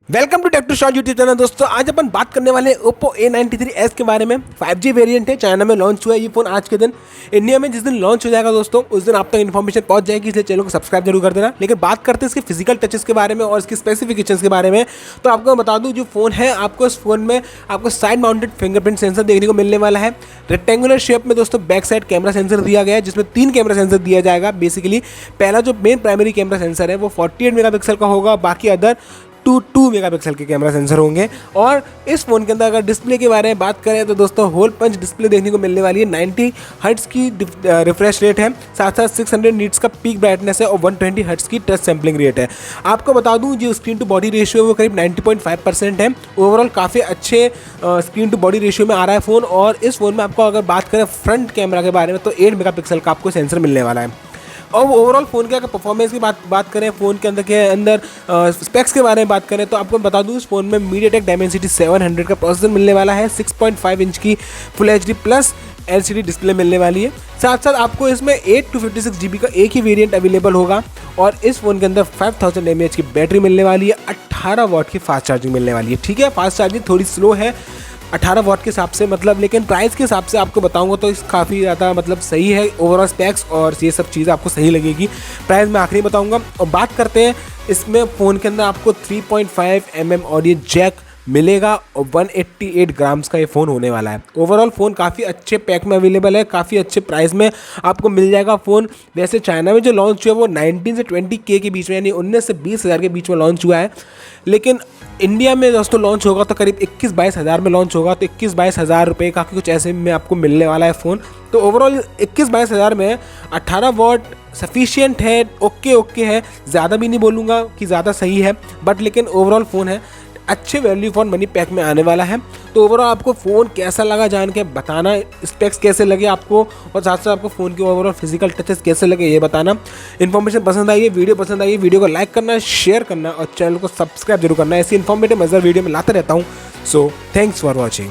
Welcome to tech to shot YouTube channel. दोस्तों आज अपन बात करने वाले हैं Oppo A93s के बारे में। 5G वेरिएंट है, चाइना में लॉन्च हुआ है ये फ़ोन आज के दिन। इंडिया में जिस दिन लॉन्च हो जाएगा दोस्तों उस दिन आप तक इन्फॉर्मेशन पहुंच जाएगी, इसलिए चैनल को सब्सक्राइब जरूर कर देना। लेकिन बात करते हैं इसके फिजिकल टचेस के बारे में और इसके स्पेसिफिकेशंस के बारे में। तो आपको मैं बता दूँ, जो फ़ोन है आपको इस फोन में आपको साइड माउंटेड फिंगरप्रिंट सेंसर देखने को मिलने वाला है। रेक्टेंगुलर शेप में दोस्तों बैक साइड कैमरा सेंसर दिया गया है, जिसमें 3 कैमरा सेंसर दिया जाएगा। बेसिकली पहला जो मेन प्राइमरी कैमरा सेंसर है वो 48 मेगापिक्सल का होगा, बाकी अदर 2 मेगापिक्सल के कैमरा सेंसर होंगे। और इस फ़ोन के अंदर अगर डिस्प्ले के बारे में बात करें तो दोस्तों होल पंच डिस्प्ले देखने को मिलने वाली है। 90 हर्ट्ज़ की रिफ्रेश रेट है, साथ साथ 600 नीट्स का पीक ब्राइटनेस है और 120 हर्ट्ज़ की टच सैम्पलिंग रेट है। आपको बता दूं जो स्क्रीन टू बॉडी रेशियो है वो करीब 90.5% है। ओवरऑल काफ़ी अच्छे स्क्रीन टू बॉडी रेशियो में आ रहा है फ़ोन। और इस फ़ोन में आपको अगर बात करें फ्रंट कैमरा के बारे में तो 8 मेगापिक्सल का आपको सेंसर मिलने वाला है। और ओवरऑल फ़ोन के अगर परफॉर्मेंस की बात करें, फ़ोन के अंदर स्पेक्स के बारे में बात करें तो आपको बता दूं इस फ़ोन में मीडियाटेक डायमेंसिटी 700 का प्रोसेसर मिलने वाला है। 6.5 इंच की full HD plus LCD display मिलने वाली है। साथ साथ आपको इसमें 8 to 56 GB का एक ही वेरिएंट अवेलेबल होगा। और इस फ़ोन के अंदर 5000 mAh की बैटरी मिलने वाली है, 18 वाट की फास्ट चार्जिंग मिलने वाली है। ठीक है, फास्ट चार्जिंग थोड़ी स्लो है 18 वाट के हिसाब से, मतलब लेकिन प्राइस के हिसाब से आपको बताऊंगा तो इस काफ़ी ज़्यादा मतलब सही है। ओवरऑल स्पेक्स और ये सब चीज़ें आपको सही लगेगी। प्राइस मैं आखिरी बताऊंगा। और बात करते हैं इसमें फ़ोन के अंदर आपको 3.5 mm ऑडियो जैक मिलेगा और 188 ग्राम्स का ये फ़ोन होने वाला है। ओवरऑल फ़ोन काफ़ी अच्छे पैक में अवेलेबल है, काफ़ी अच्छे प्राइस में आपको मिल जाएगा फ़ोन। वैसे चाइना में जो लॉन्च हुआ है वो 19 से 20K के बीच में, यानी 19 से 20 हज़ार के बीच में लॉन्च हुआ है। लेकिन इंडिया में दोस्तों लॉन्च होगा तो करीब 21-22 हज़ार में लॉन्च होगा, तो 21-22 हज़ार रुपये का कुछ ऐसे में आपको मिलने वाला है फ़ोन। तो ओवरऑल 21-22 हज़ार में 18 वाट सफिशिएंट है, ओके है। ज़्यादा भी नहीं बोलूँगा कि ज़्यादा सही है, बट लेकिन ओवरऑल फ़ोन है, अच्छे वैल्यू फॉर मनी पैक में आने वाला है। तो ओवरऑल आपको फ़ोन कैसा लगा जान के बताना, स्पेक्स कैसे लगे आपको, और साथ साथ आपको फ़ोन के ओवरऑल फिजिकल टचेस कैसे लगे ये बताना। इन्फॉर्मेशन पसंद आई है, वीडियो को लाइक करना, शेयर करना और चैनल को सब्सक्राइब जरूर करना। ऐसी इन्फॉर्मेटिव मज़ेदार वीडियो में लाता रहता हूँ। So thanks for watching.